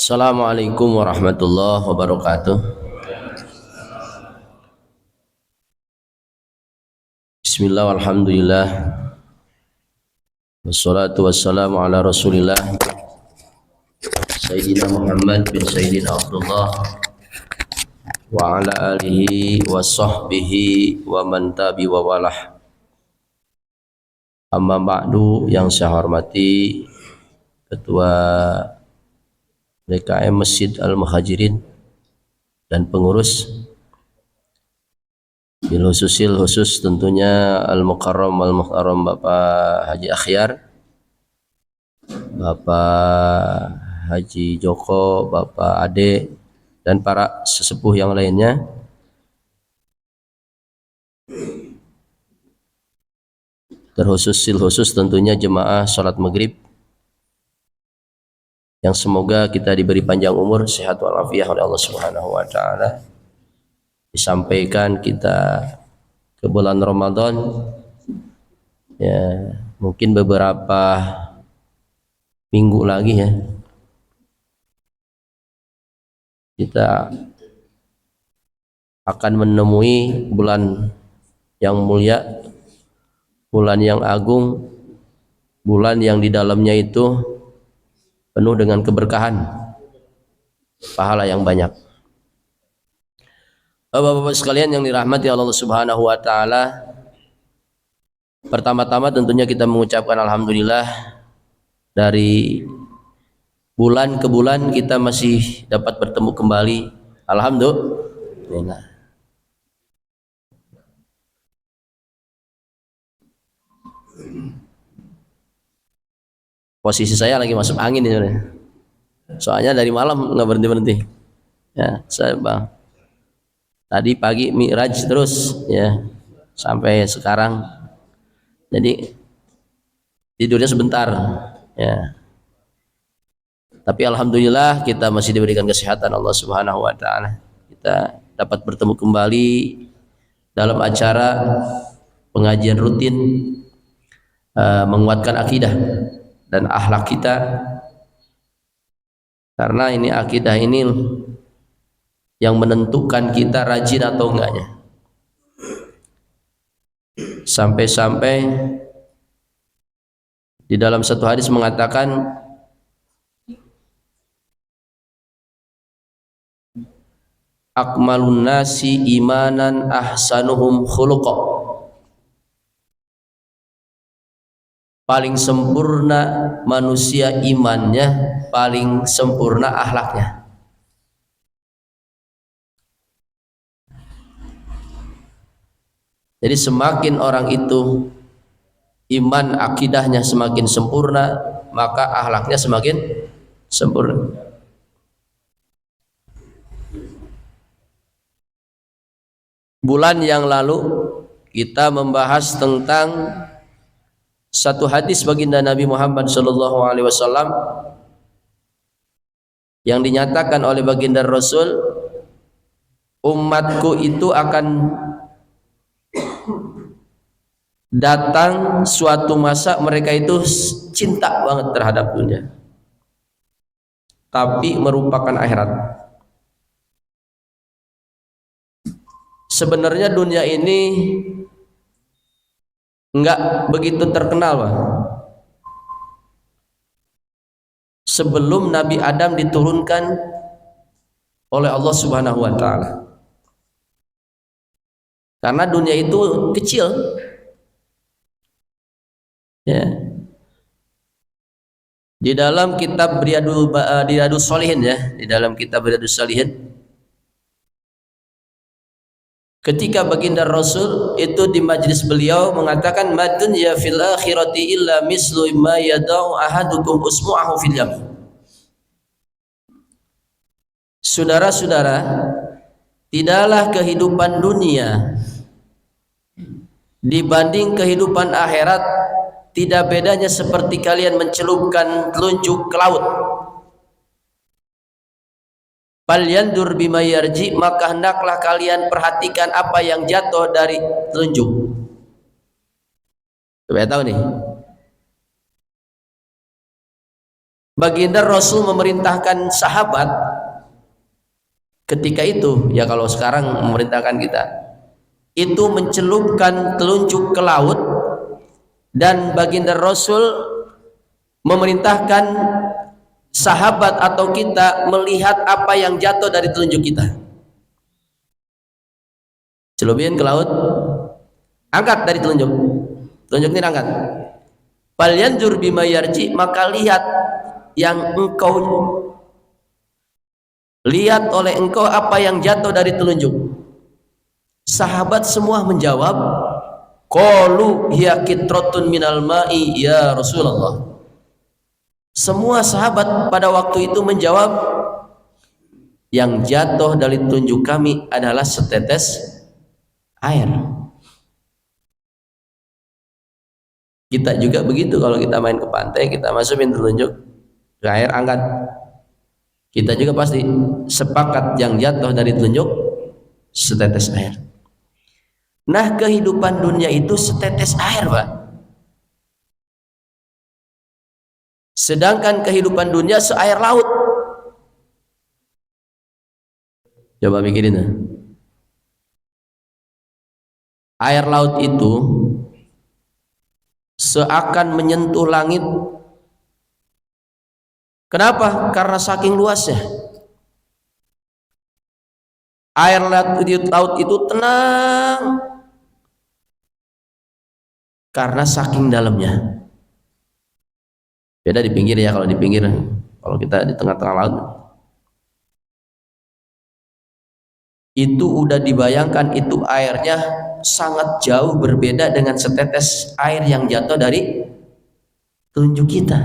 Assalamualaikum warahmatullahi wabarakatuh. Bismillah walhamdulillah. Wassalatu wassalamu ala rasulillah Sayyidina Muhammad bin Sayyidina Abdullah wa ala alihi wa sahbihi wa man tabi wa walah. Amma ba'du, yang saya hormati Ketua DKM Masjid Al-Muhajirin dan pengurus, bil khusus tentunya Al-Mukarram Al-Muhtaram Bapak Haji Akhyar, Bapak Haji Joko, Bapak Ade, dan para sesepuh yang lainnya. Khusus tentunya jemaah sholat maghrib, yang semoga kita diberi panjang umur, sehat walafiat oleh Allah Subhanahu wa taala. Disampaikan kita ke bulan Ramadan, ya mungkin beberapa minggu lagi ya kita akan menemui bulan yang mulia, bulan yang agung, bulan yang di dalamnya itu penuh dengan keberkahan, pahala yang banyak. Bapak-bapak sekalian yang dirahmati Allah Subhanahu wa taala, pertama-tama tentunya kita mengucapkan alhamdulillah, dari bulan ke bulan kita masih dapat bertemu kembali. Alhamdulillah. Posisi saya lagi masuk angin ini, soalnya dari malam nggak berhenti-berhenti. Ya, saya bang. Tadi pagi mi'raj terus ya sampai sekarang. Jadi tidurnya sebentar ya. Tapi alhamdulillah kita masih diberikan kesehatan Allah Subhanahu wa taala. Kita dapat bertemu kembali dalam acara pengajian rutin, menguatkan akidah dan akhlak kita. Karena ini akidah ini yang menentukan kita rajin atau enggaknya. Sampai-sampai di dalam satu hadis mengatakan, akmalun nasi imanan ahsanuhum khuluqa. Paling sempurna manusia imannya, paling sempurna akhlaknya. Jadi semakin orang itu iman akidahnya semakin sempurna, maka akhlaknya semakin sempurna. Bulan yang lalu kita membahas tentang satu hadis baginda Nabi Muhammad SAW yang dinyatakan oleh baginda Rasul, umatku itu akan datang suatu masa mereka itu cinta banget terhadap dunia, tapi merupakan akhirat. Sebenarnya dunia ini enggak begitu terkenal, Pak. Sebelum Nabi Adam diturunkan oleh Allah Subhanahu wa taala. Karena dunia itu kecil. Ya. Di dalam kitab Riyadus Shalihin ya, di dalam kitab Riyadus Shalihin, ketika baginda Rasul itu di majlis beliau mengatakan, madunya fil akhirati illa mislu ma yadau ahadukum usmu'ahu fil yam. Saudara-saudara, tidaklah kehidupan dunia dibanding kehidupan akhirat tidak bedanya seperti kalian mencelupkan telunjuk ke laut. Falyandur bima yarji, maka hendaklah kalian perhatikan apa yang jatuh dari telunjuk. Coba tahu nih. Baginda Rasul memerintahkan sahabat ketika itu, ya kalau sekarang memerintahkan kita, itu mencelupkan telunjuk ke laut, dan baginda Rasul memerintahkan sahabat atau kita melihat apa yang jatuh dari telunjuk kita. Celupin ke laut, angkat dari telunjuk, telunjuk ini angkat. Falyanzur bima yarji, maka lihat yang engkau lihat oleh engkau apa yang jatuh dari telunjuk. Sahabat semua menjawab, qalu hiya qitratun minal ma'i ya Rasulullah. Semua sahabat pada waktu itu menjawab, yang jatuh dari telunjuk kami adalah setetes air. Kita juga begitu, kalau kita main ke pantai, kita masukin telunjuk ke air, angkat. Kita juga pasti sepakat yang jatuh dari telunjuk setetes air. Nah, kehidupan dunia itu setetes air, Pak. Sedangkan kehidupan dunia seair laut. Coba mikirin ya. Air laut itu seakan menyentuh langit. Kenapa? Karena saking luasnya. Air laut itu tenang karena saking dalamnya. Beda di pinggir ya, kalau di pinggir, kalau kita di tengah-tengah laut itu udah dibayangkan, itu airnya sangat jauh berbeda dengan setetes air yang jatuh dari telunjuk kita.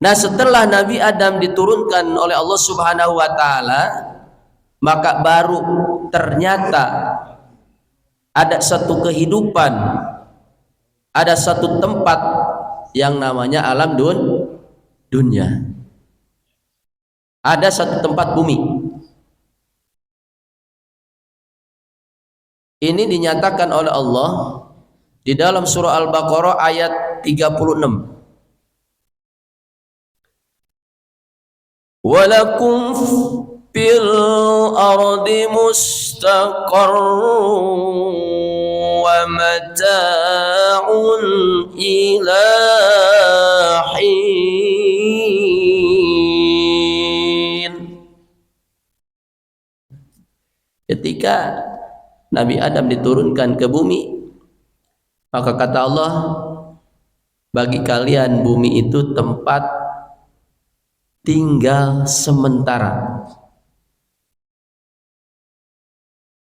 Nah, setelah Nabi Adam diturunkan oleh Allah Subhanahu wa taala, maka baru ternyata ada satu kehidupan, ada satu tempat yang namanya alam dunia. Ada satu tempat bumi. Ini dinyatakan oleh Allah di dalam surah Al-Baqarah ayat 36. Walakum fil ardi mustaqarrun wa mata'un ila hin. Ketika Nabi Adam diturunkan ke bumi, maka kata Allah, bagi kalian bumi itu tempat tinggal sementara.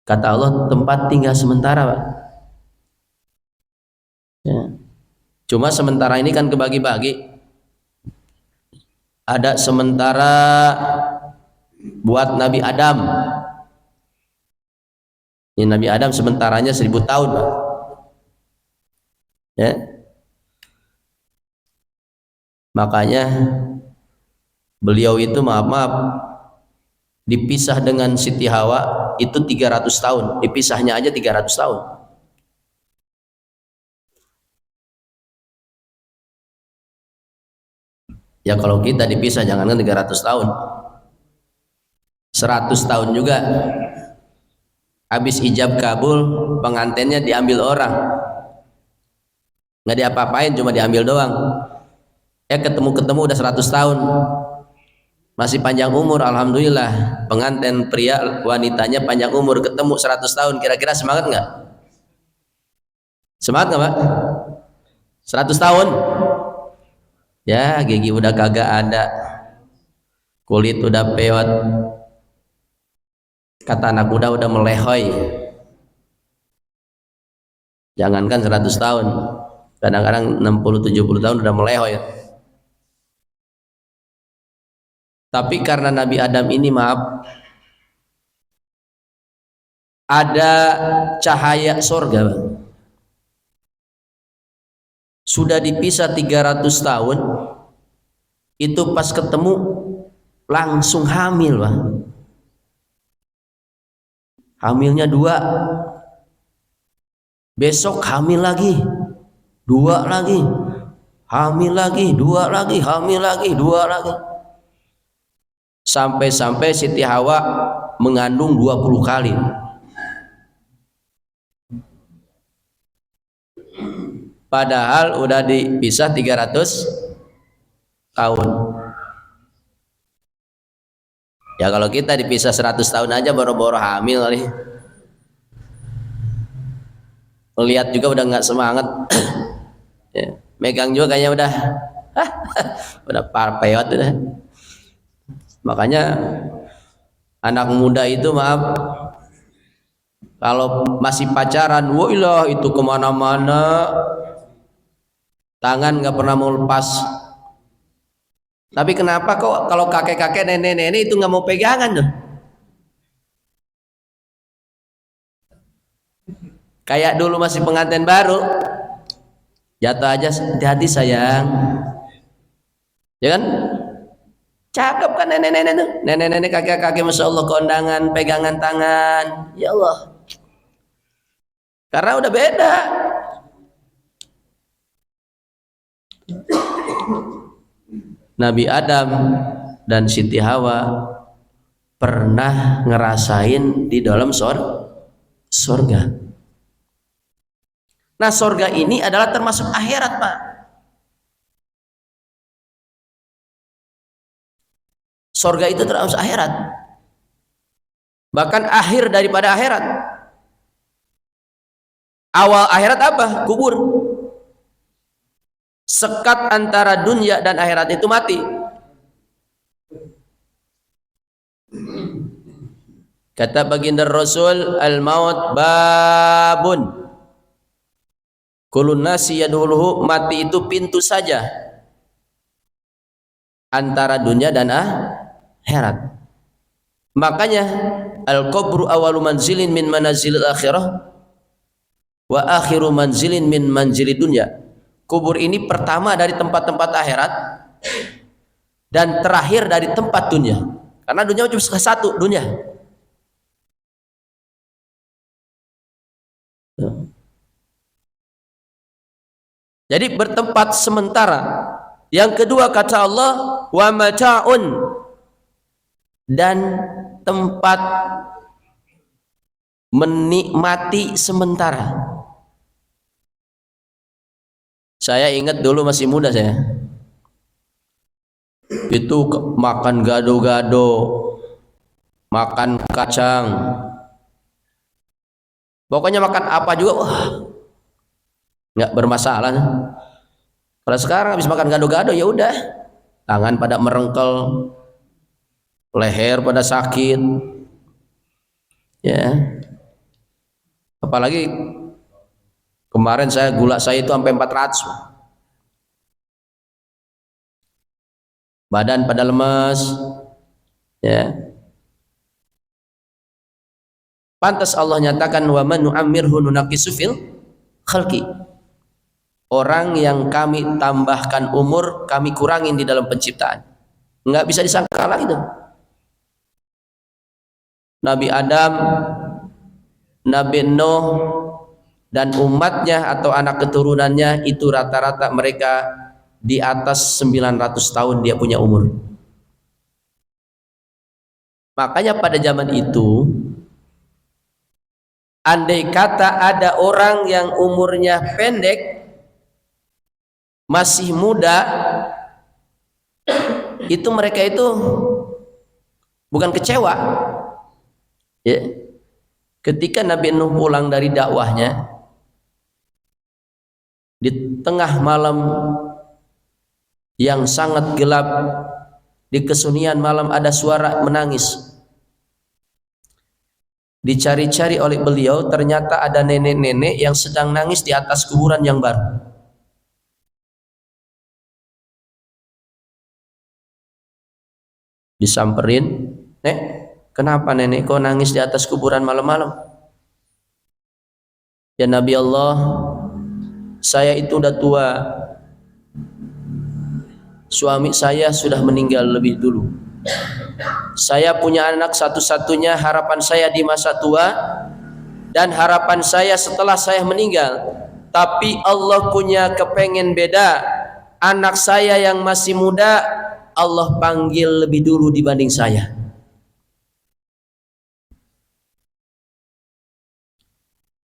Kata Allah, tempat tinggal sementara, Pak. Ya. Cuma sementara ini kan kebagi-bagi. Ada sementara buat Nabi Adam. Ini Nabi Adam sementaranya 1000 tahun, Pak. Ya. Makanya beliau itu maaf dipisah dengan Siti Hawa itu 300 tahun, dipisahnya aja 300 tahun. Ya kalau kita dipisah jangankan 300 tahun, 100 tahun juga. Habis ijab kabul, pengantinnya diambil orang, nggak diapa-apain, cuma diambil doang. Ketemu udah 100 tahun, masih panjang umur, alhamdulillah. Pengantin pria, wanitanya panjang umur, ketemu 100 tahun, kira-kira semangat nggak? Semangat nggak, Pak? 100 tahun ya, gigi udah kagak ada, kulit udah peot, kata anak muda udah melehoy. Jangankan 100 tahun, kadang-kadang 60-70 tahun udah melehoy. Tapi karena Nabi Adam ini maaf, ada cahaya surga, Bang. Sudah dipisah 300 tahun, itu pas ketemu langsung hamil, Bang. Hamilnya 2, besok hamil lagi dua lagi, hamil lagi, dua lagi, hamil lagi, dua lagi. Sampai-sampai Siti Hawa mengandung 20 kali. Padahal udah dipisah 300 tahun. Ya kalau kita dipisah 100 tahun aja boro-boro hamil kali. Lihat juga udah nggak semangat. Ya, megang juga kayaknya udah parpeot udah. Makanya anak muda itu maaf, kalau masih pacaran, wah itu kemana-mana, tangan nggak pernah mau lepas. Tapi kenapa kok kalau kakek-kakek, nenek-nenek itu nggak mau pegangan tuh? Kayak dulu masih pengantin baru, jatuh aja, hati-hati sayang, ya kan? Cakep kan nenek-nenek tuh, nenek-nenek kakek-kakek, masya Allah, kondangan, pegangan tangan, ya Allah, karena udah beda. Nabi Adam dan Siti Hawa pernah ngerasain di dalam surga. Nah, surga ini adalah termasuk akhirat, Pak. Surga itu termasuk akhirat, bahkan akhir daripada akhirat. Awal akhirat apa? Kubur. Sekat antara dunia dan akhirat itu mati. Kata baginda Rasul, al-maut babun kulun nasi yaduluhu, mati itu pintu saja antara dunia dan akhirat. Makanya al-qabru awalu manzilin min manazilil akhirah wa akhiru manzilin min manzilid dunya. Kubur ini pertama dari tempat-tempat akhirat dan terakhir dari tempat dunia. Karena dunia cuma satu dunia. Jadi bertempat sementara. Yang kedua kata Allah, wa mata'un, dan tempat menikmati sementara. Saya ingat dulu masih muda saya, itu makan gado-gado, makan kacang, pokoknya makan apa juga, wah, nggak bermasalah. Kalau sekarang habis makan gado-gado ya udah, tangan pada merengkel, leher pada sakit, ya. Apalagi kemarin gula saya itu sampai 400. Badan pada lemas, ya. Pantas Allah nyatakan, wa man nu'ammirhu nunaqisu fil khalqi. Orang yang kami tambahkan umur, kami kurangin di dalam penciptaan. Nggak bisa disangka lagi itu. Nabi Adam, Nabi Nuh, dan umatnya atau anak keturunannya itu rata-rata mereka di atas 900 tahun dia punya umur. Makanya pada zaman itu, andai kata ada orang yang umurnya pendek, masih muda, itu mereka itu bukan kecewa, ya. Ketika Nabi Nuh pulang dari dakwahnya, di tengah malam yang sangat gelap, di kesunyian malam ada suara menangis. Dicari-cari oleh beliau, ternyata ada nenek-nenek yang sedang nangis di atas kuburan yang baru. Disamperin, "Nek, kenapa nenek kau nangis di atas kuburan malam-malam?" "Ya Nabi Allah, saya itu udah tua. Suami saya sudah meninggal lebih dulu. Saya punya anak satu-satunya, harapan saya di masa tua dan harapan saya setelah saya meninggal, tapi Allah punya kepengen beda. Anak saya yang masih muda Allah panggil lebih dulu dibanding saya.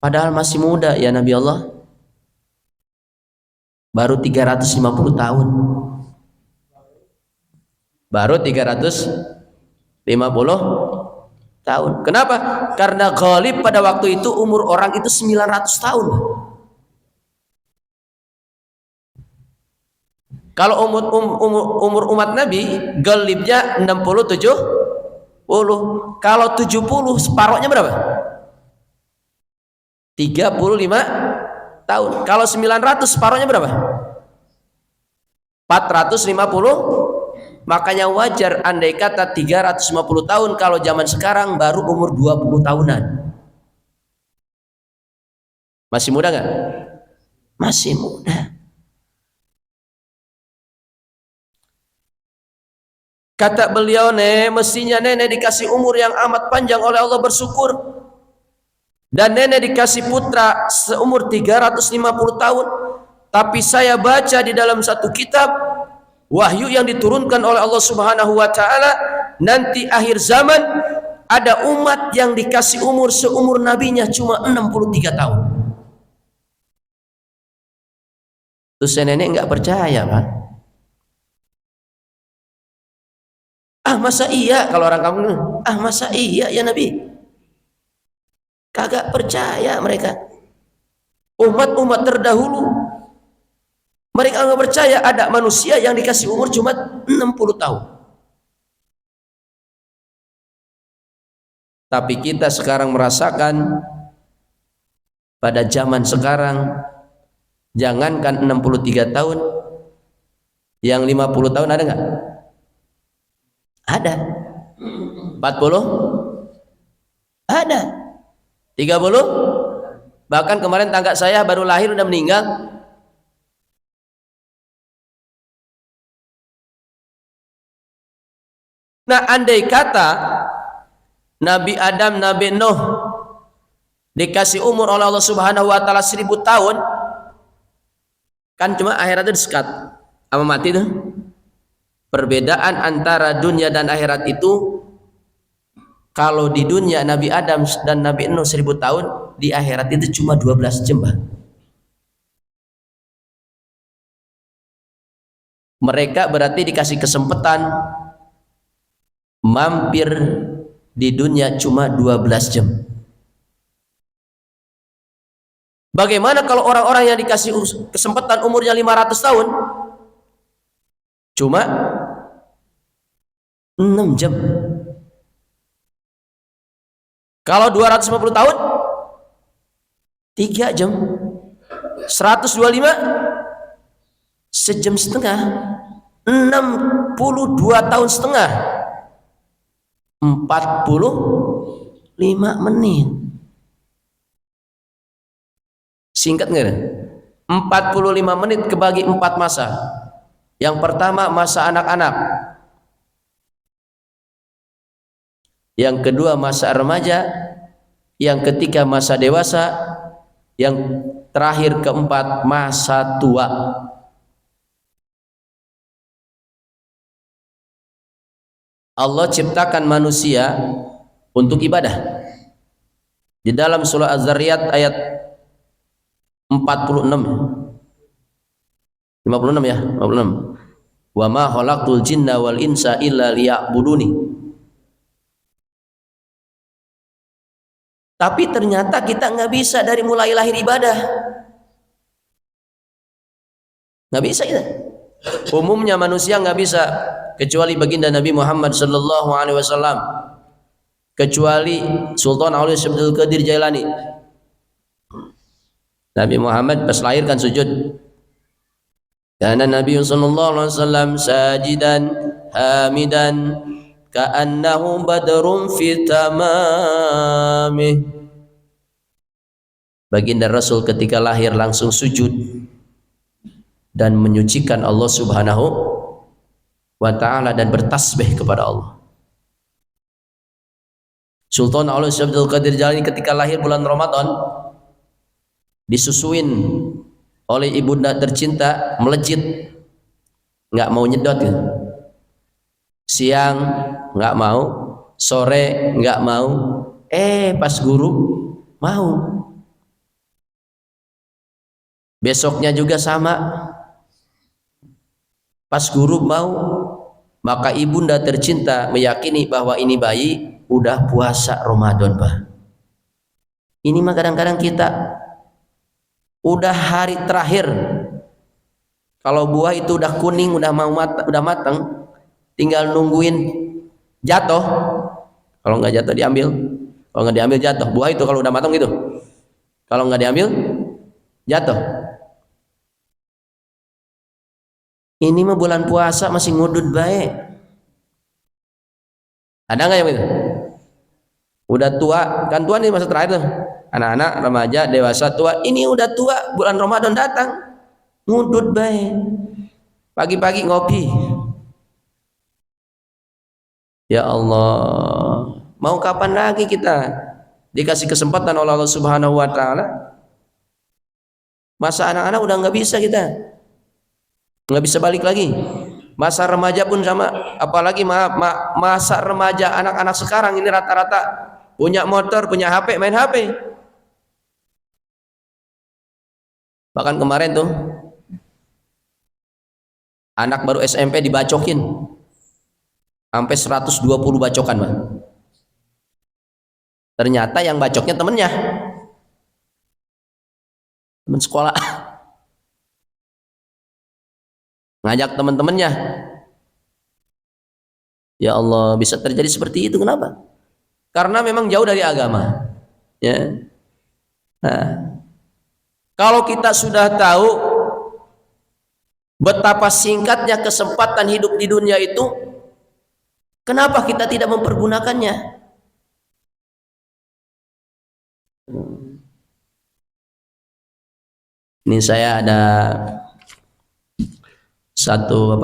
Padahal masih muda ya Nabi Allah, baru 350 tahun. Baru 350 tahun. Kenapa? Karena ghalib pada waktu itu umur orang itu 900 tahun. Kalau umur umat Nabi ghalibnya 60-70. Kalau 70 separohnya berapa? 35 tahun. Kalau 900 separohnya berapa? 450. Makanya wajar andai kata 350 tahun kalau zaman sekarang baru umur 20 tahunan. Masih muda nggak? Masih muda. Kata beliau, mestinya nenek dikasih umur yang amat panjang oleh Allah, bersyukur. Dan nenek dikasih putra seumur 350 tahun. Tapi saya baca di dalam satu kitab wahyu yang diturunkan oleh Allah Subhanahu wa taala, nanti akhir zaman ada umat yang dikasih umur seumur nabinya cuma 63 tahun. Terus nenek nggak percaya, Pak. Masa iya, kalau orang kampung, masa iya ya Nabi? Kagak percaya mereka. Umat-umat terdahulu mereka nggak percaya ada manusia yang dikasih umur cuma 60 tahun. Tapi kita sekarang merasakan pada zaman sekarang, jangankan 63 tahun, yang 50 tahun ada nggak? Ada. 40? Ada. 30? Bahkan kemarin tangga saya baru lahir udah meninggal. Nah, andai kata Nabi Adam, Nabi Nuh dikasih umur oleh Allah Subhanahu wa taala 1000 tahun, kan cuma akhirat itu dekat sama mati tuh. Perbedaan antara dunia dan akhirat itu, kalau di dunia Nabi Adam dan Nabi Nuh 1000 tahun, di akhirat itu cuma 12 jam. Mereka berarti dikasih kesempatan mampir di dunia cuma 12 jam. Bagaimana kalau orang-orang yang dikasih kesempatan umurnya 500 tahun cuma 6 jam? Kalau 250 tahun 3 jam. 125 sejam setengah. 62 tahun setengah, 45 menit. Singkat nggak? 45 menit kebagi 4 masa. Yang pertama masa anak-anak, yang kedua masa remaja, yang ketiga masa dewasa, yang terakhir keempat masa tua. Allah ciptakan manusia untuk ibadah. Di dalam surah Az-Zariyat ayat 46, 56 ya, 56. Wa ma khalaqtul jinna wal insa illa liya'buduni. Tapi ternyata kita nggak bisa dari mulai lahir ibadah, nggak bisa kita. Umumnya manusia nggak bisa, kecuali baginda Nabi Muhammad sallallahu alaihi wasallam, kecuali Sultan Aulia Abdul Qadir Jailani. Nabi Muhammad pas lahir kan sujud. Karena Nabi sallallahu alaihi wasallam sajidan hamidan ka'annahu badrun fi tamamih. Baginda Rasul ketika lahir langsung sujud dan menyucikan Allah Subhanahu wa ta'ala dan bertasbih kepada Allah. Sultan Aulia Abdul Qadir Jailani ketika lahir bulan Ramadan, disusuin oleh ibunda tercinta, melejit, nggak mau nyedot ya. Siang nggak mau, sore nggak mau, pas guru mau. Besoknya juga sama, pas guru mau, maka ibunda tercinta meyakini bahwa ini bayi udah puasa Ramadan, Pak. Ini mah kadang-kadang kita udah hari terakhir, kalau buah itu udah kuning, udah mau udah matang, tinggal nungguin jatuh. Kalau nggak jatuh diambil, kalau nggak diambil jatuh. Buah itu kalau udah matang gitu, kalau nggak diambil jatuh. Ini mah bulan puasa masih ngudut baik. Ada nggak yang itu? Udah tua, kan tua nih masa terakhir tuh. Anak-anak, remaja, dewasa, tua. Ini udah tua, bulan Ramadan datang, ngudut baik. Pagi-pagi ngopi. Ya Allah, mau kapan lagi kita dikasih kesempatan oleh Allah Subhanahu wa taala? Masa anak-anak udah nggak bisa, kita nggak bisa balik lagi. Masa remaja pun sama, apalagi masa remaja anak-anak sekarang ini rata-rata punya motor, punya HP, main HP. Bahkan kemarin tuh anak baru SMP dibacokin sampai 120 bacokan, Bang. Ternyata yang bacoknya temennya, temen sekolah, ngajak teman-temannya. Ya Allah, bisa terjadi seperti itu. Kenapa? Karena memang jauh dari agama, ya. Nah, kalau kita sudah tahu betapa singkatnya kesempatan hidup di dunia itu, kenapa kita tidak mempergunakannya? Ini saya ada satu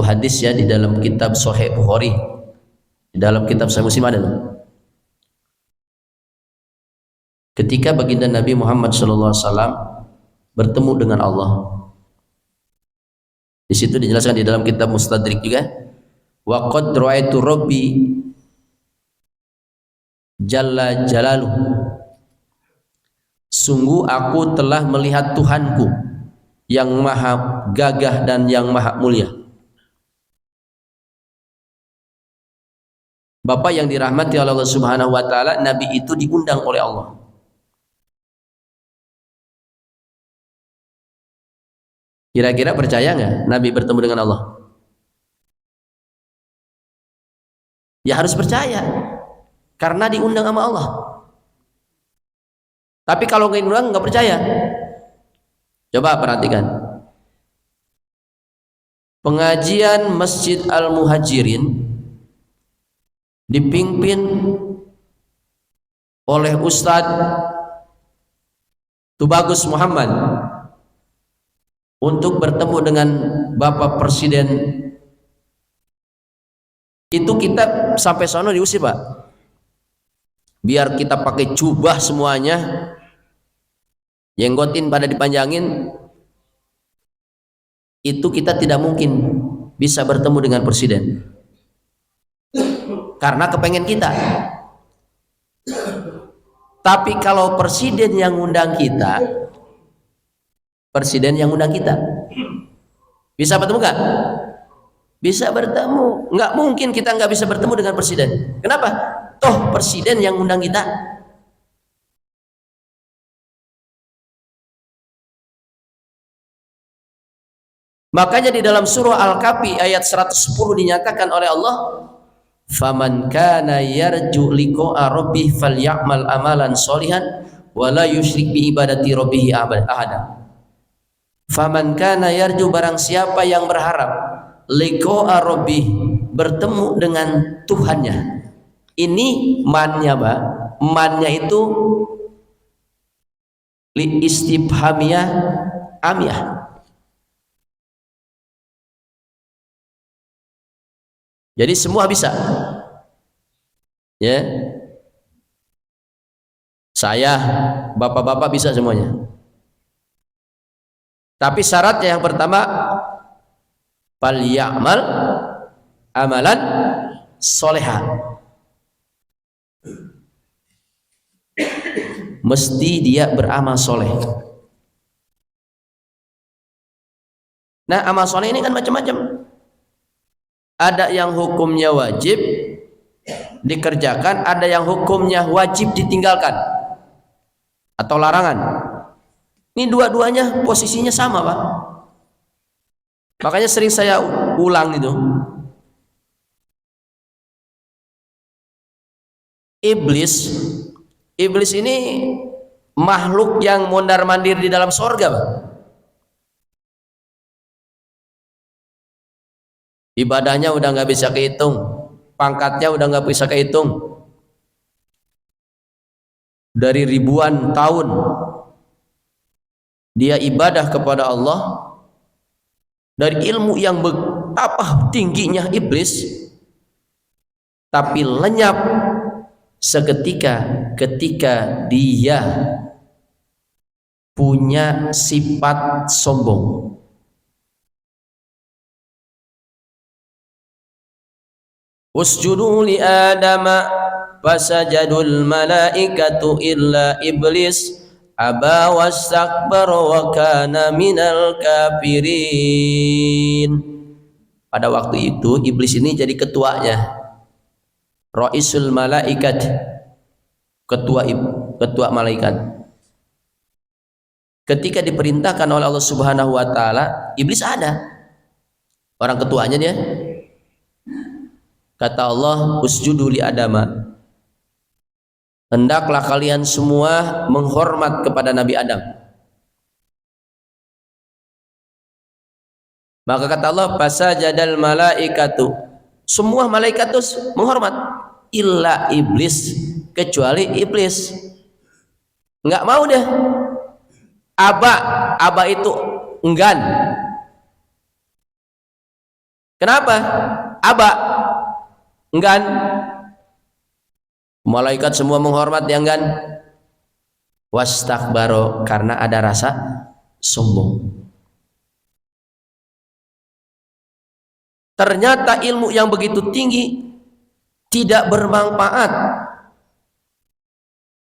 hadis ya di dalam kitab Sahih Bukhari, di dalam kitab Sahih Muslim ada. Ketika baginda Nabi Muhammad SAW bertemu dengan Allah, di situ dijelaskan di dalam kitab Mustadrik juga, wa qad ra'aitu rabbi jalla jalaluhu, sungguh aku telah melihat Tuhanku yang maha gagah dan yang maha mulia. Bapak yang dirahmati oleh Allah Subhanahu wa taala, Nabi itu diundang oleh Allah. Kira-kira percaya nggak Nabi bertemu dengan Allah? Ya harus percaya, karena diundang sama Allah. Tapi kalau nggak diundang nggak percaya. Coba perhatikan pengajian Masjid Al-Muhajirin dipimpin oleh Ustadz Tubagus Muhammad untuk bertemu dengan Bapak Presiden. Itu kita sampai sono diusir, Pak. Biar kita pakai jubah semuanya, jenggotin pada dipanjangin, itu kita tidak mungkin bisa bertemu dengan presiden, karena kepengen kita. Tapi kalau presiden yang undang kita, bisa bertemu nggak? Bisa bertemu. Nggak mungkin kita nggak bisa bertemu dengan presiden. Kenapa? Toh presiden yang undang kita. Makanya di dalam surah Al-Kahfi ayat 110 dinyatakan oleh Allah, faman kana yarju liqa'a rabbih falyamal amalan sholihan wa la yusyrik bi ibadati rabbih ahada. Faman kana yarju, barang siapa yang berharap liqa'a rabbih, bertemu dengan Tuhannya. Ini mannya, Pak. Mannya itu li istifhamiyah amiyah. Jadi semua bisa, ya, saya, bapak-bapak bisa semuanya. Tapi syaratnya yang pertama, fal ya'mal amalan soleha. Mesti dia beramal soleh. Nah, amal soleh ini kan macam-macam. Ada yang hukumnya wajib dikerjakan, ada yang hukumnya wajib ditinggalkan atau larangan. Ini dua-duanya posisinya sama, Pak. Makanya sering saya ulang itu. Iblis ini makhluk yang mondar-mandir di dalam sorga, Pak. Ibadahnya udah nggak bisa kehitung, pangkatnya udah nggak bisa kehitung. Dari ribuan tahun dia ibadah kepada Allah, dari ilmu yang betapa tingginya iblis, tapi lenyap seketika ketika dia punya sifat sombong. Usjudu li adama fasajadul malaikatu illa iblis aba wastakbara wa kana minal kafirin. Pada waktu itu iblis ini jadi ketuanya, Raisul malaikat, ketua malaikat. Ketika diperintahkan oleh Allah Subhanahu wa taala, iblis ada. Orang ketuanya dia. Kata Allah, usjudu li adama. Hendaklah kalian semua menghormat kepada Nabi Adam. Maka kata Allah, fasajadal malaikatu. Semua malaikat itu menghormat, illa iblis, kecuali iblis. Enggak mau dia. Aba itu enggan. Kenapa? Aba enggan. Malaikat semua menghormat, dia enggan. Wastakbaro, karena ada rasa sombong. Ternyata ilmu yang begitu tinggi tidak bermanfaat.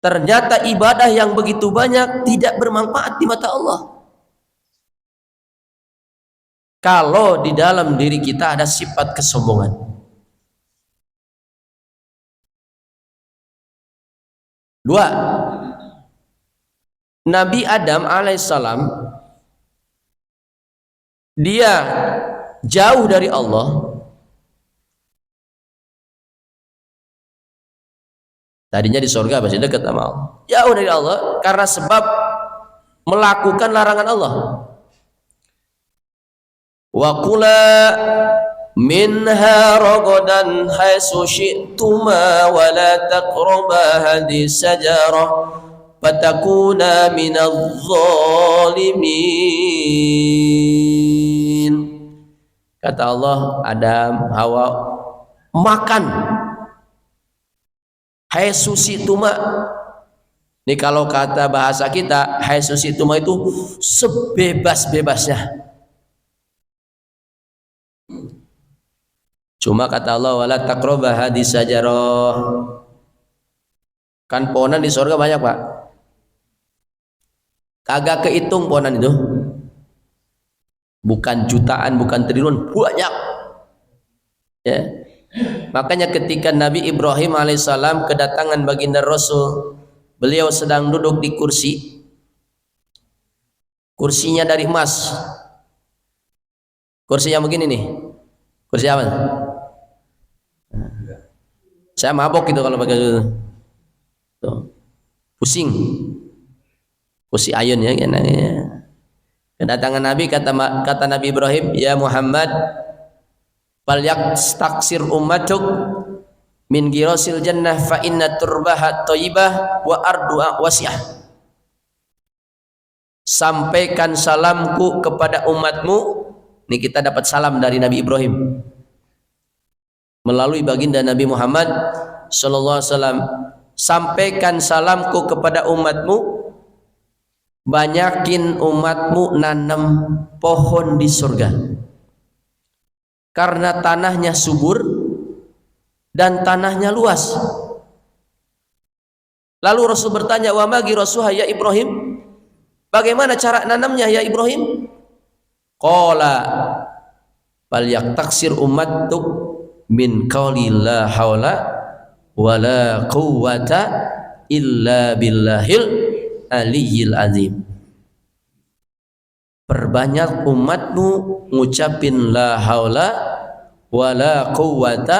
Ternyata ibadah yang begitu banyak tidak bermanfaat di mata Allah. Kalau di dalam diri kita ada sifat kesombongan. Dua, Nabi Adam alaihissalam dia jauh dari Allah. Tadinya di surga masih dekat sama Allah. Jauh dari Allah karena sebab melakukan larangan Allah. Wa kula minha ragadan haitsu syi'tuma wa la taqraba hadhihi sajarah fatakuna minadh dhalimin. Kata Allah, Adam, Hawa, makan haitsu syi'tuma. Ini kalau kata bahasa kita, haitsu syi'tuma itu sebebas-bebasnya. Cuma kata Allah, wala taqraba hadis sajarah. Kan pohonan di surga banyak, Pak. Kagak kehitung pohonan itu. Bukan jutaan, bukan triliun, banyak. Ya. Makanya ketika Nabi Ibrahim alaihissalam kedatangan baginda Rasul, beliau sedang duduk di kursi. Kursinya dari emas. Kursi yang begini nih. Kursi apa? Saya mabok gitu kalau pakai itu. Tuh. Pusing. Kursi ayun ya. Kedatangan Nabi, kata Nabi Ibrahim, ya Muhammad, falyastaksir ummatuk min girasil jannah fa inna turbaha thayyibah wa arduha wasi'ah. Sampaikan salamku kepada umatmu. Ini kita dapat salam dari Nabi Ibrahim melalui baginda Nabi Muhammad sallallahu alaihi wasallam. sampaikan salamku kepada umatmu, banyakin umatmu nanam pohon di surga, karena tanahnya subur dan tanahnya luas. Lalu Rasul bertanya, wa ma girasuha ya Ibrahim, bagaimana cara nanamnya ya Ibrahim? Qala fal yaktaksir ummatuk min qawli la haula wala quwwata illa billahil aliyyil azim. Perbanyak umatmu ngucapin la haula wala quwwata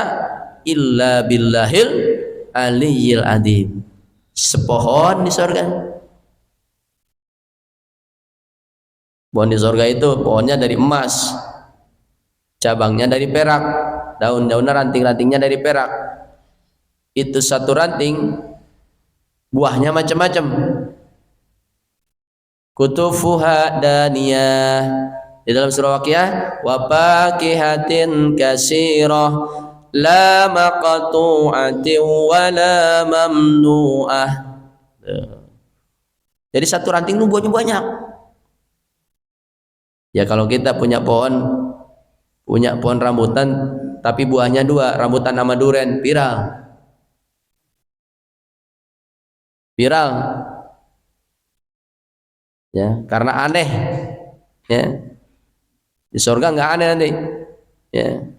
illa billahil aliyyil azim. Sepohon di surga. Pohon di surga itu pohonnya dari emas, cabangnya dari perak, daun-daunnya, ranting-rantingnya dari perak. Itu satu ranting buahnya macam-macam. Kutufuha daniyah, di dalam surah Waqiah, wa faqihatin katsirah la maqtu'atin wa la mamnu'ah. Jadi satu ranting itu buahnya banyak. Ya kalau kita punya pohon rambutan tapi buahnya dua, rambutan sama duren, viral. Ya, karena aneh. Ya. Di surga enggak aneh nanti. Ya.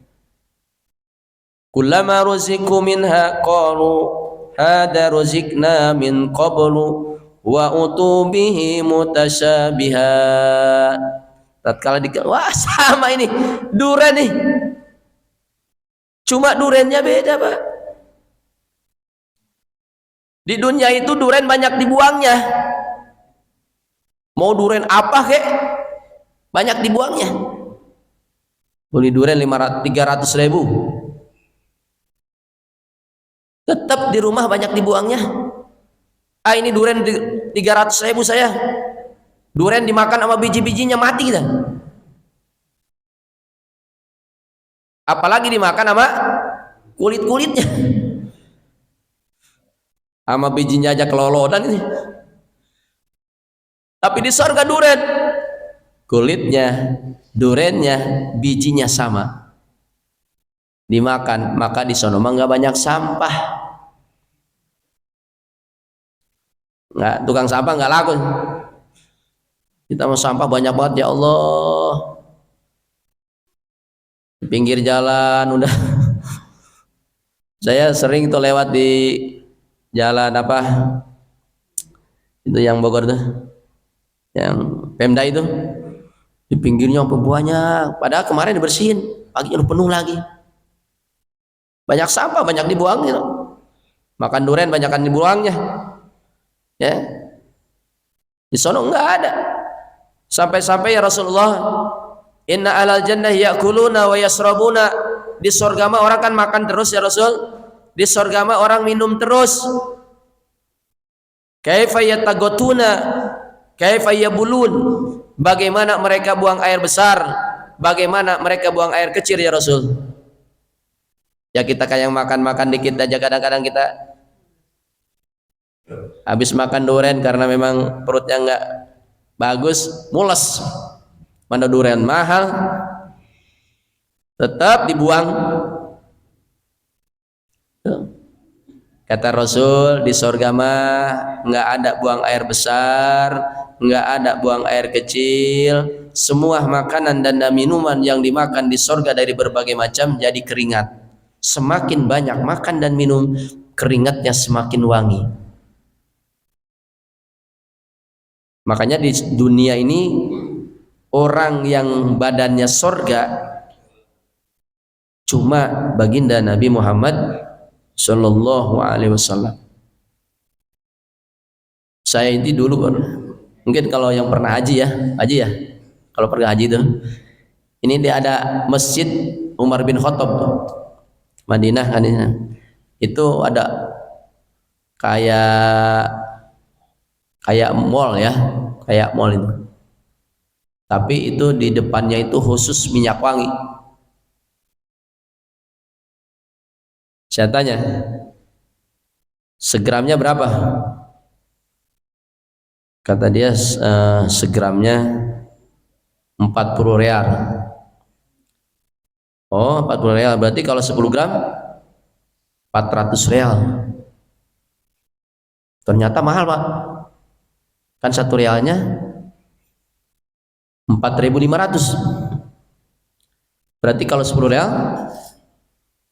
Kullama ruziqu minha qalu hada ruzikna min qablu wa utubihi mutasyabiha. Tatkala wah sama ini duren nih, cuma durennya beda Pak. Di dunia itu duren banyak dibuangnya, mau duren apa kek banyak dibuangnya. Beli duren 300.000, tetap di rumah banyak dibuangnya. Ini duren 300.000 saya, duren dimakan sama biji-bijinya mati kita. Apalagi dimakan sama kulit-kulitnya, sama bijinya aja kelolodan ini. Tapi di surga duren, kulitnya, durennya, bijinya sama, dimakan, maka di sono mah nggak banyak sampah. Nggak, tukang sampah nggak laku. Kita mau sampah banyak banget ya Allah. Di pinggir jalan udah. Saya sering tuh lewat di jalan apa? Itu yang Bogor tuh, yang Pemda itu. Di pinggirnya sampai banyak. Padahal kemarin dibersihin, paginya udah penuh lagi. Banyak sampah, banyak dibuang gitu. Makan durian banyakan dibuangnya. Ya. Di sono enggak ada. Sampai-sampai ya Rasulullah, inna alal jannah ya'kuluna wa yasrabuna. Di surga mah orang kan makan terus ya Rasul. Di surga mah orang minum terus. Kaifa yatagotuna, kaifa yabulun. Bagaimana mereka buang air besar, bagaimana mereka buang air kecil ya Rasul. Ya kita kayak makan-makan dikit aja kadang-kadang kita habis makan durian karena memang perutnya enggak bagus, mules. Mana durian mahal, tetap dibuang. Kata Rasul, di surga mah enggak ada buang air besar, enggak ada buang air kecil. Semua makanan dan minuman yang dimakan di surga dari berbagai macam jadi keringat. Semakin banyak makan dan minum, keringatnya semakin wangi. Makanya di dunia ini orang yang badannya surga cuma baginda Nabi Muhammad Sallallahu Alaihi Wasallam. Saya ini dulu mungkin kalau yang pernah haji ya, kalau pernah haji itu, ini dia ada masjid Umar bin Khattab Madinah kan ini. Itu ada kayak mall ya, kayak mall itu. Tapi itu di depannya itu khusus minyak wangi. Saya tanya, Segramnya berapa? Kata dia segramnya 40 real. Oh, 40 real. Berarti kalau 10 gram 400 real. Ternyata mahal, Pak. Kan 1 realnya 4.500. Berarti kalau 10 real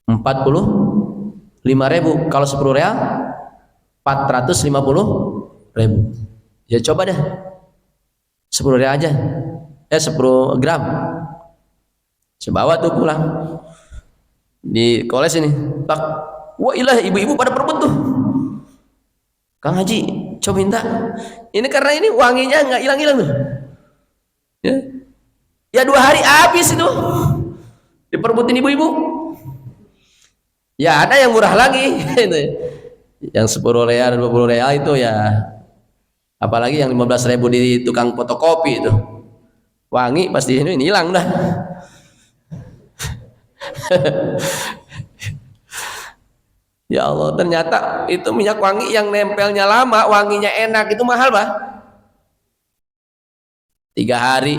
45.000. Kalau 10 real 450.000. Ya coba deh 10 real aja, 10 gram saya bawa tuh pulang di koles ini, Pak. Wah ilah, ibu-ibu pada perebut tuh. Kang Haji coba minta ini, karena ini wanginya nggak hilang-hilang tuh ya. Ya 2 hari habis itu diperbutin ibu-ibu. Ya ada yang murah lagi yang 10 real 20 real itu ya, apalagi yang 15.000 di tukang fotokopi itu wangi pasti ini hilang dah. Ya Allah, ternyata itu minyak wangi yang nempelnya lama, wanginya enak, itu mahal, Pak. 3 hari,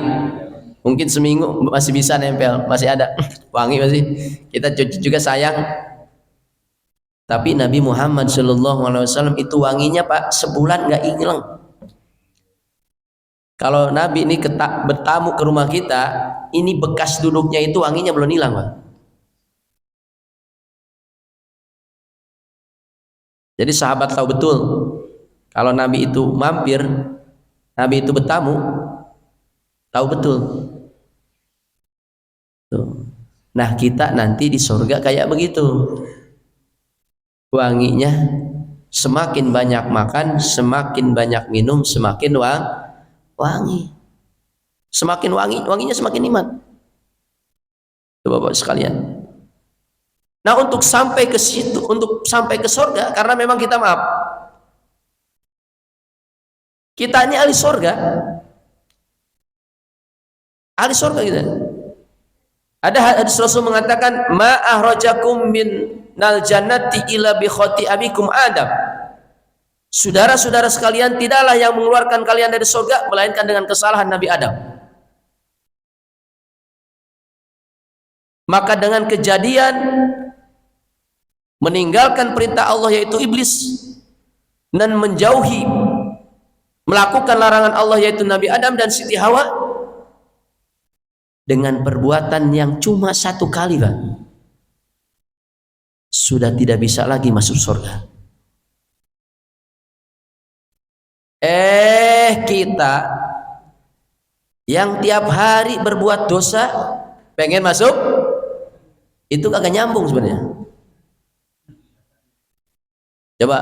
mungkin seminggu masih bisa nempel, masih ada wangi, masih kita cuci juga sayang. Tapi Nabi Muhammad SAW itu wanginya, Pak, sebulan nggak hilang. Kalau Nabi ini bertamu ke rumah kita, ini bekas duduknya itu wanginya belum hilang, Pak. Jadi sahabat tahu betul kalau Nabi itu mampir, Nabi itu bertamu, tahu betul. Tuh. Nah kita nanti di surga kayak begitu, wanginya semakin banyak makan, semakin banyak minum, semakin wangi, semakin wangi, wanginya semakin nikmat. Bapak sekalian. Nah untuk sampai ke situ, untuk sampai ke surga, karena memang kita maaf, kita ini ahli surga, ahli surga kita. Ada hadis Rasul mengatakan, ma ahrajakum minal jannati ila bi khati'abikum Adam. Saudara-saudara sekalian, tidaklah yang mengeluarkan kalian dari surga melainkan dengan kesalahan Nabi Adam. Maka dengan kejadian meninggalkan perintah Allah yaitu iblis dan menjauhi melakukan larangan Allah yaitu Nabi Adam dan Siti Hawa, dengan perbuatan yang cuma 1 kali, Pak, sudah tidak bisa lagi masuk surga. Kita yang tiap hari berbuat dosa pengen masuk, itu kagak nyambung sebenarnya. Coba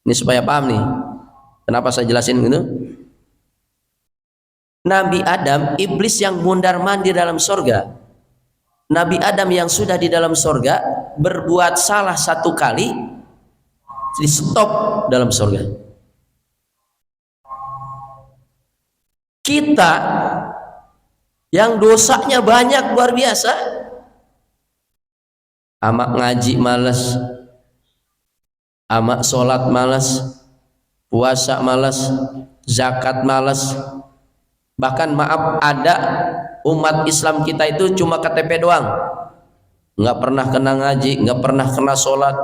ini supaya paham nih, kenapa saya jelasin gitu. Nabi Adam, iblis yang mundar-mandir dalam surga, Nabi Adam yang sudah di dalam surga berbuat salah 1 kali, di stop dalam surga. Kita yang dosanya banyak luar biasa, amak ngaji malas, amak sholat malas, puasa malas, zakat malas. Bahkan maaf, ada umat Islam kita itu cuma KTP doang, nggak pernah kena ngaji, nggak pernah kena sholat,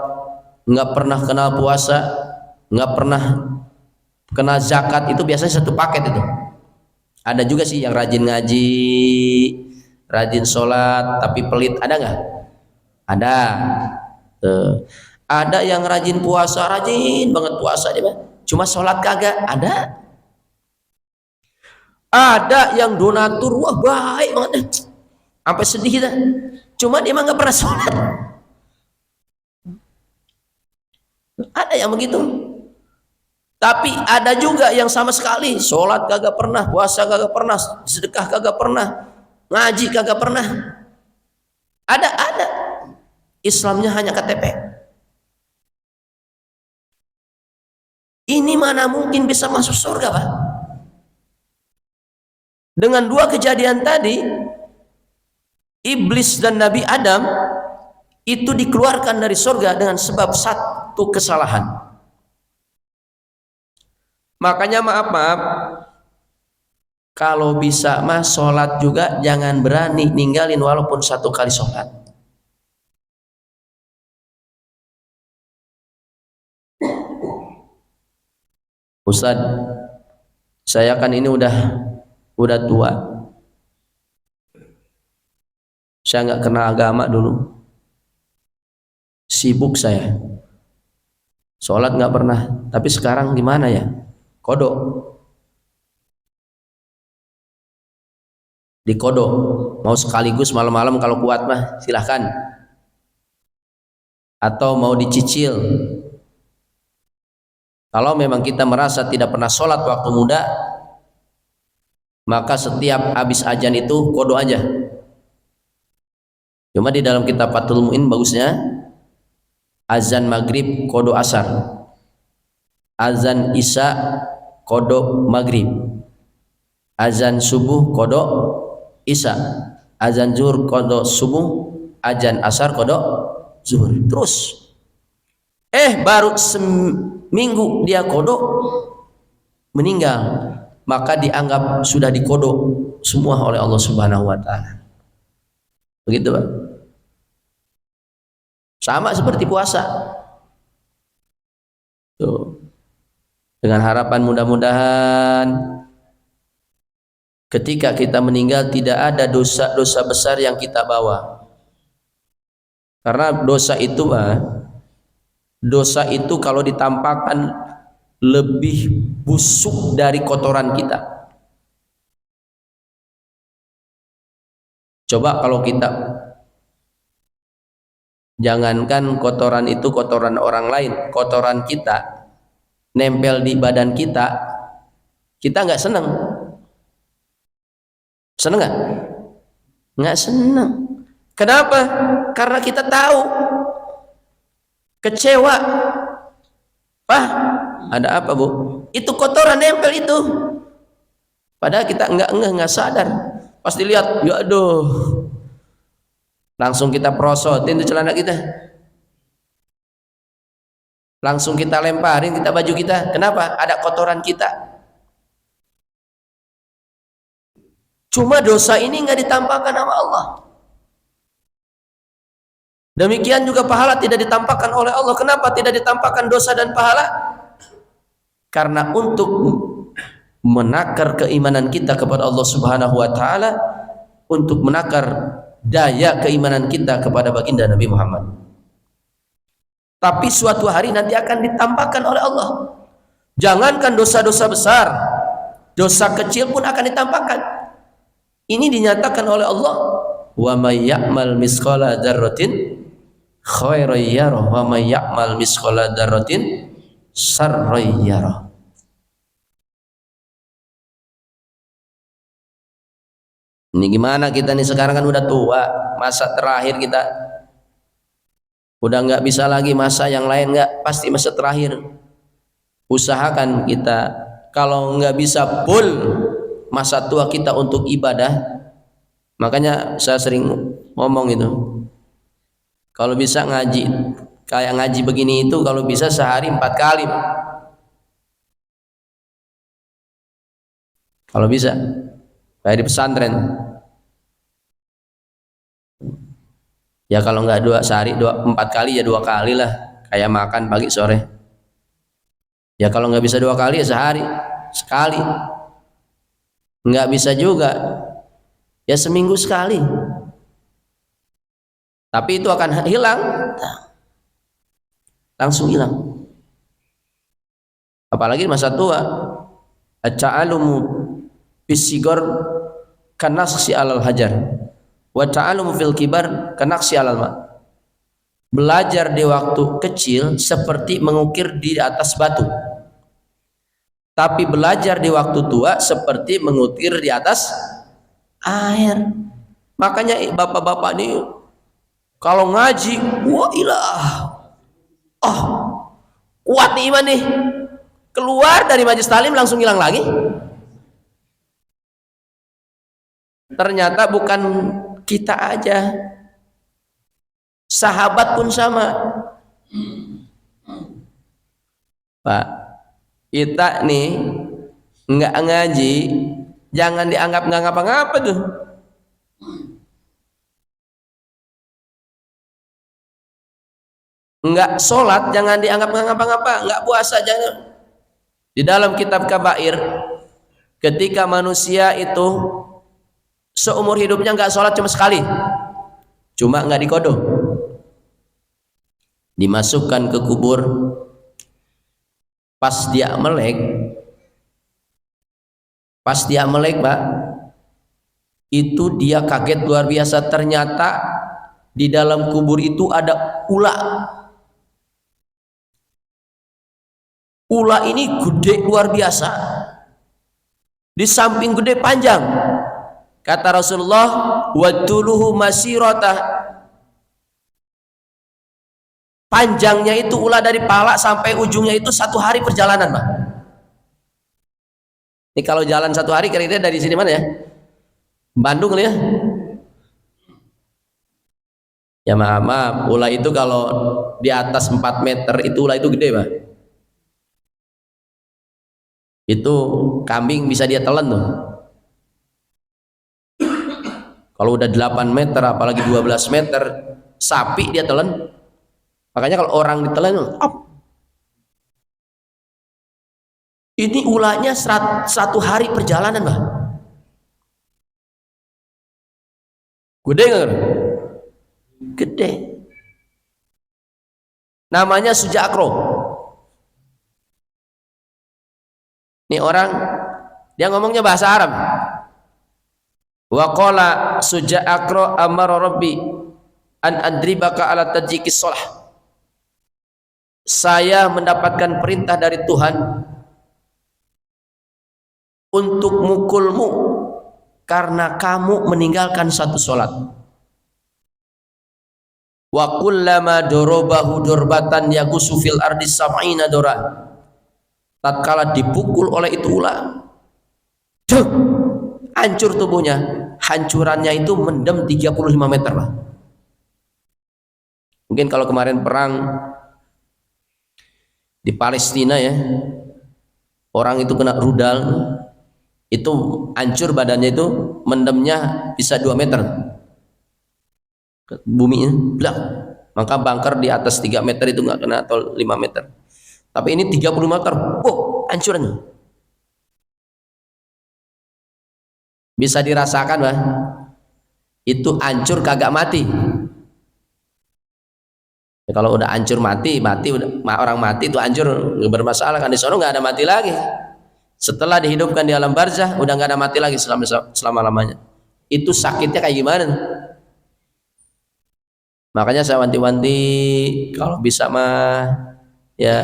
nggak pernah kena puasa, nggak pernah kena zakat. Itu biasanya 1 paket itu. Ada juga sih yang rajin ngaji, rajin sholat tapi pelit, ada nggak? Ada. Ada yang rajin puasa, rajin banget puasa dia, cuma sholat kagak. Ada yang donatur, wah baik banget, sampai sedih kita, cuma dia mah nggak pernah sholat. Ada yang begitu. Tapi ada juga yang sama sekali sholat kagak pernah, puasa kagak pernah, sedekah kagak pernah, ngaji kagak pernah. Ada Islamnya hanya KTP. Ini mana mungkin bisa masuk surga, Pak? Dengan 2 kejadian tadi, iblis dan Nabi Adam itu dikeluarkan dari surga dengan sebab satu kesalahan. Makanya maaf, kalau bisa mah sholat juga jangan berani ninggalin walaupun satu kali sholat. Ustaz, saya kan ini udah tua. Saya nggak kenal agama dulu. Sibuk saya. Sholat nggak pernah. Tapi sekarang gimana ya? Kodok. Dikodok. Mau sekaligus malam-malam kalau kuat mah silahkan. Atau mau dicicil. Kalau memang kita merasa tidak pernah sholat waktu muda, maka setiap habis azan itu kodok aja. Cuma di dalam kitab Fathul Mu'in bagusnya azan maghrib kodok asar, azan isya kodok maghrib, azan subuh kodok isya, azan zuhur kodok subuh, azan asar kodok zuhur. Terus baru seminggu dia kodok meninggal, maka dianggap sudah dikodok semua oleh Allah Subhanahu wa Ta'ala. Begitu, Pak. Sama seperti puasa. Tuh. Dengan harapan mudah-mudahan ketika kita meninggal tidak ada dosa-dosa besar yang kita bawa. Karena dosa itu, Pak, dosa itu kalau ditampakkan lebih busuk dari kotoran kita. Coba kalau kita, jangankan kotoran itu kotoran orang lain, kotoran kita nempel di badan kita, kita nggak seneng. Seneng nggak? Nggak seneng. Kenapa? Karena kita tahu, kecewa. Wah, ada apa, Bu? Itu kotoran nempel itu. Padahal kita nggak sadar. Pas dilihat, ya aduh, langsung kita prosotin di celana kita, langsung kita lemparin kita baju kita. Kenapa? Ada kotoran kita. Cuma dosa ini nggak ditampakkan sama Allah. Demikian juga pahala tidak ditampakkan oleh Allah. Kenapa tidak ditampakkan dosa dan pahala? Karena untuk menakar keimanan kita kepada Allah Subhanahu wa Ta'ala, untuk menakar daya keimanan kita kepada baginda Nabi Muhammad. Tapi suatu hari nanti akan ditampakkan oleh Allah. Jangankan dosa-dosa besar, dosa kecil pun akan ditampakkan. Ini dinyatakan oleh Allah, wa may ya'mal misqala dzarratin khairan yarah wa may ya'mal misqala dzarratin syarran yarah. Ini gimana kita nih sekarang kan udah tua, masa terakhir kita udah nggak bisa lagi, masa yang lain nggak, pasti masa terakhir. Usahakan kita kalau nggak bisa full masa tua kita untuk ibadah. Makanya saya sering ngomong itu, kalau bisa ngaji, kayak ngaji begini itu kalau bisa sehari 4 kali, kalau bisa kayak di pesantren. Ya kalau nggak sehari 4 kali ya 2 kali lah, kayak makan pagi sore. Ya kalau nggak bisa 2 kali ya sehari sekali. Nggak bisa juga ya seminggu sekali. Tapi itu akan hilang, langsung hilang. Apalagi masa tua. At-ta'alumu bisigor kanaqsi alal hajar wa ta'alumu fil kibar kanaqsi alal ma. Belajar di waktu kecil seperti mengukir di atas batu, tapi belajar di waktu tua seperti mengukir di atas air. Makanya bapak-bapak ini kalau ngaji, wah ilah, kuat nih iman nih, keluar dari majelis talim langsung hilang lagi. Ternyata bukan kita aja, Sahabat pun sama. Pak, kita nih nggak ngaji, jangan dianggap nggak ngapa-ngapa tuh. Nggak sholat, jangan dianggap nggak ngapa-ngapa. Nggak puasa, jangan. Di dalam kitab Kabair, ketika manusia itu seumur hidupnya nggak sholat cuma sekali, cuma nggak dikodoh, dimasukkan ke kubur. Pas dia melek Pak, itu dia kaget luar biasa. Ternyata di dalam kubur itu ada ular ini gede luar biasa, di samping gede panjang. Kata Rasulullah, waduluhu masirata, panjangnya itu ular dari pala sampai ujungnya itu 1 hari perjalanan, Pak. Ini kalau jalan 1 hari kira-kira dari sini mana ya? Bandung kali ya? Ya maaf, ular itu kalau di atas 4 meter itu ular itu gede, Pak. Itu kambing bisa dia telan tuh. Kalau udah 8 meter apalagi 12 meter, sapi dia telan. Makanya kalau orang ditelan, ini ulahnya 1 hari perjalanan, Pak. Gede nggak? Gede. Namanya Sujakro. Ini orang, dia ngomongnya bahasa Arab. Wa qala Sujakro amara rabbi an adribaka ala tajikis sholah. Saya mendapatkan perintah dari Tuhan untuk mukulmu karena kamu meninggalkan satu sholat. Wa kullama dorobahu dorbatan yagusu fil ardi sab'ina doran. Tatkala dipukul oleh itu ular, hancur tubuhnya. Hancurannya itu mendem 35 meter, Pak. Mungkin kalau kemarin perang di Palestina ya, orang itu kena rudal, itu hancur badannya, itu mendemnya bisa 2 meter buminya, blak. Maka bunker di atas 3 meter itu nggak kena, atau 5 meter. Tapi ini 30 meter, hancurannya bisa dirasakan, Pak. Itu hancur kagak mati. Ya, kalau udah hancur mati udah, orang mati itu hancur nggak bermasalah, kan di sana nggak ada mati lagi. Setelah dihidupkan di alam barzah udah nggak ada mati lagi selama lamanya. Itu sakitnya kayak gimana? Makanya saya wanti-wanti kalau bisa mah ya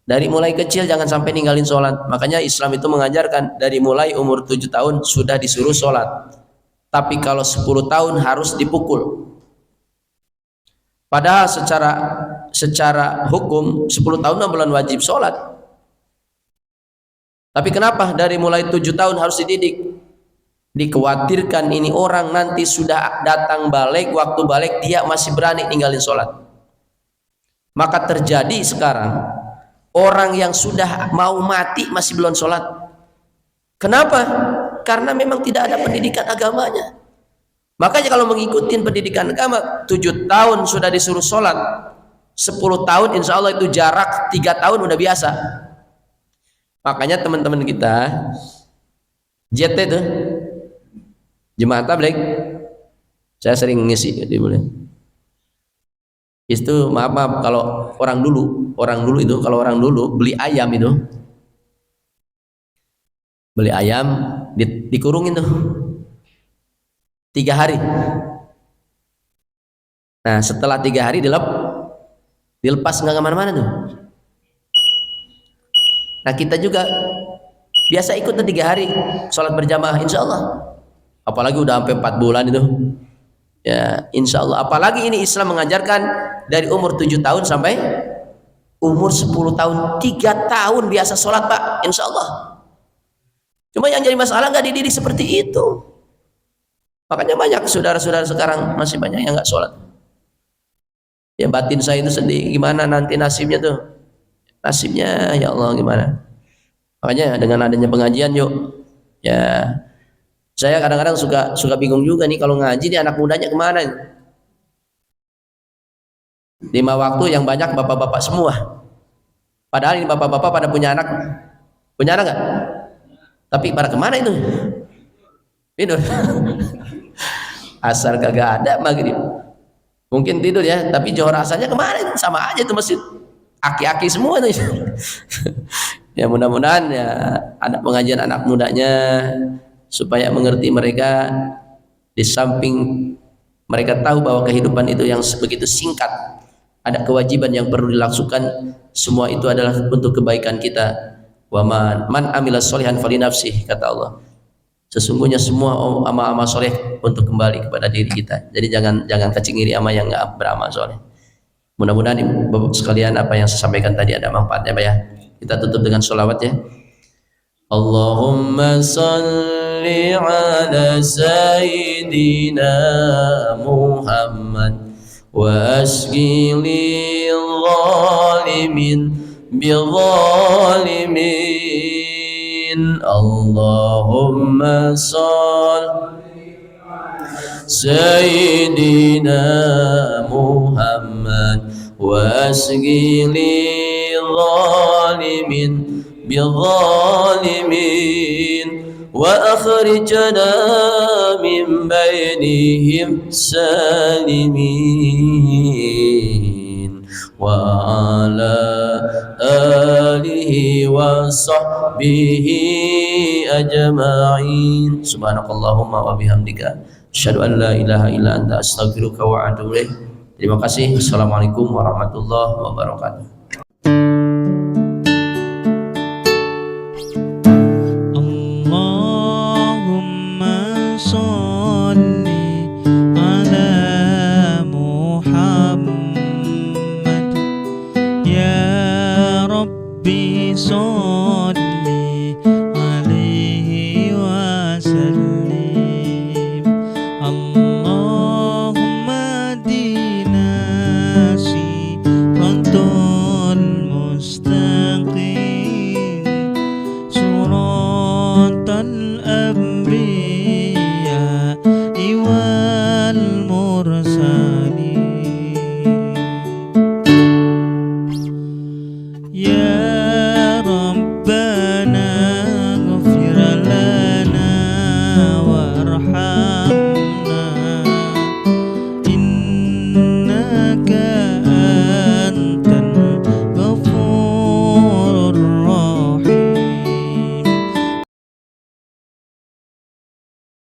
dari mulai kecil jangan sampai ninggalin sholat. Makanya Islam itu mengajarkan dari mulai umur 7 tahun sudah disuruh sholat, tapi kalau 10 tahun harus dipukul. Padahal secara hukum 10 tahun 6 bulan wajib sholat. Tapi kenapa dari mulai 7 tahun harus dididik? Dikhawatirkan ini orang nanti sudah datang balik, waktu balik dia masih berani ninggalin sholat. Maka terjadi sekarang orang yang sudah mau mati masih belum sholat. Kenapa? Karena memang tidak ada pendidikan agamanya. Makanya kalau mengikuti pendidikan agama 7 tahun sudah disuruh sholat, 10 tahun insya Allah itu jarak 3 tahun udah biasa. Makanya teman-teman kita JT itu Jemaah Tabligh, saya sering ngisi di bulan itu. Maaf kalau orang dulu itu, kalau orang dulu beli ayam dikurungin tuh 3 hari. Nah setelah 3 hari dilepas, nggak kemana-mana tuh. Nah kita juga biasa ikut tuh 3 hari sholat berjamaah insya Allah. Apalagi udah sampai 4 bulan itu ya insya Allah. Apalagi ini Islam mengajarkan dari umur 7 tahun sampai umur 10 tahun, 3 tahun biasa sholat, Pak, insya Allah. Cuma yang jadi masalah nggak dididik seperti itu. Makanya banyak saudara-saudara sekarang masih banyak yang nggak sholat. Ya batin saya itu sedih, gimana nanti nasibnya tuh, nasibnya ya Allah gimana. Makanya dengan adanya pengajian yuk ya, saya kadang-kadang suka suka bingung juga nih kalau ngaji nih anak mudanya kemana. 5 waktu yang banyak bapak-bapak semua, padahal ini bapak-bapak pada punya anak nggak, tapi pada kemana itu, tidur. Asar kagak ada maghrib mungkin tidur ya, tapi johor asarnya kemana, sama aja itu masjid aki-aki semua itu. Ya mudah-mudahan ya ada pengajian anak mudanya supaya mengerti mereka, di samping mereka tahu bahwa kehidupan itu yang begitu singkat, ada kewajiban yang perlu dilakukan, semua itu adalah untuk kebaikan kita. Wa man amila sholihan fali nafsih, kata Allah. Sesungguhnya semua amal-amal soleh untuk kembali kepada diri kita. Jadi jangan kecingiri amal yang nggak beramal soleh. Mudah-mudahan Bapak sekalian apa yang saya sampaikan tadi ada manfaatnya, Pak ya. Kita tutup dengan sholawat ya. Allahumma salli ala sayyidina Muhammad wa asqi lil zalimin bil zalimin. Allahumma salli sayyidina Muhammad wa asqi lil zalimin بالظالمين وأخرجنا من بينهم سالمين وعلى آله وصحبه أجمعين سبحانك اللهم وبحمدك أشهد أن لا إله إلا أنت أستغفرك وأتوب إليك. Terima kasih. Assalamualaikum warahmatullahi wabarakatuh.